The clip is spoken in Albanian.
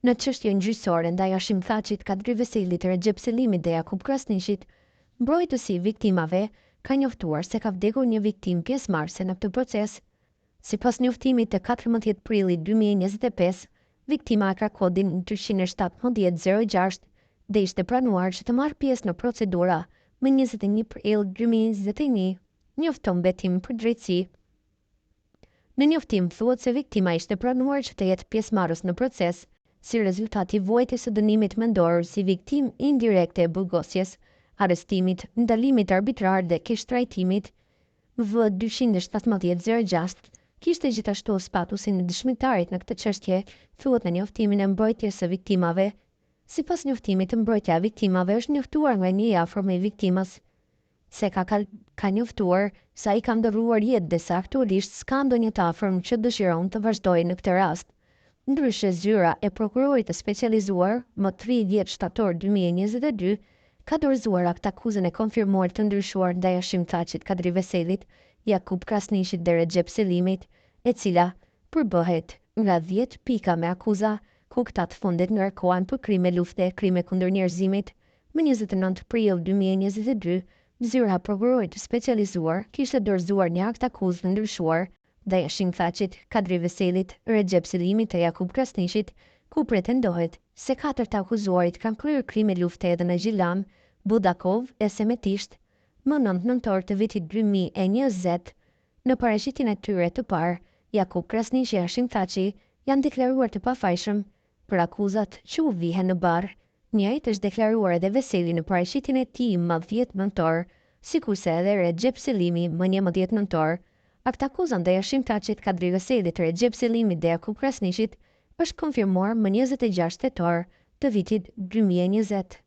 Në çështjen gjyqësore ndaj Hashim Thaçit, Kadri Vesailit, Recep Selimit dhe Jakub Krasniqit, mbrojtësi i viktimave ka njoftuar se ka vdekur një viktimë pjesëmarrëse në këtë proces. Sipas njoftimit të 14 prillit 2025, viktima ka kodin 317-06 dhe ishte pranuar që të marrë pjesë në procedura më 21 prill 2021, njofton betim për drejtësi. Në njoftim thuhet se viktima ishte pranuar që të jetë pjesëmarrës në proces si rezultati i vuajtjes së dënimit mendor si viktimë indirekte e burgosjes, arrestimit, ndalimit arbitrar dhe keqtrajtimit. V217-06 kishte gjithashtu statusin e dëshmitarit në këtë çështje, thuhet në njoftimin e mbrojtjes së viktimave. Sipas njoftimit, mbrojtja e viktimave është njoftuar nga një i afërm i viktimës, se ka njoftuar sa i ka ndërruar jetë dhe se aktualisht s'ka ndonjë të afërm që dëshiron të vazhdojë në këtë rast. Ndryshe, zyra e prokurorit të specializuar më 30 shtator 2022 ka dorëzuar akt akuzën e konfirmuar të ndryshuar ndaj Hashim Thaçit, Kadri Vesailit, Jakub Krasniqit dhe Recep Selimit, e cila përbëhet nga 10 pika me akuza, ku këta të fundit ngarkohen për krime lufte, krime kundër njerëzimit. Më 29 prill 2022, zyra e prokurorit të specializuar kishte dorëzuar një akt akuzë të ndryshuar ndaj Hashim Thaçit, Kadri Vesailit, Recep Selimit dhe Jakub Krasniqit, ku pretendohet se 4 të akuzuarit kanë kryer krime lufte edhe në Gjilan, Budakov e Semetisht. Më 9 nëntor të vitit 2020, në paraqitjen e tyre të parë, Jakub Krasniqi dhe Hashim Thaçi janë deklaruar të pafajshëm për akuzat që u vihen në barë. Njëjtë është deklaruar edhe Vesaili në paraqitjen e tij më 10 nëntor, sikurse edhe Recep Selimi më 11 nëntor. Akt akuza ndaj Hashim Thaçit, Kadri Vesailit, Recep Selimit dhe Jakub Krasniqit është konfirmuar më 26 tetor të vitit 2020.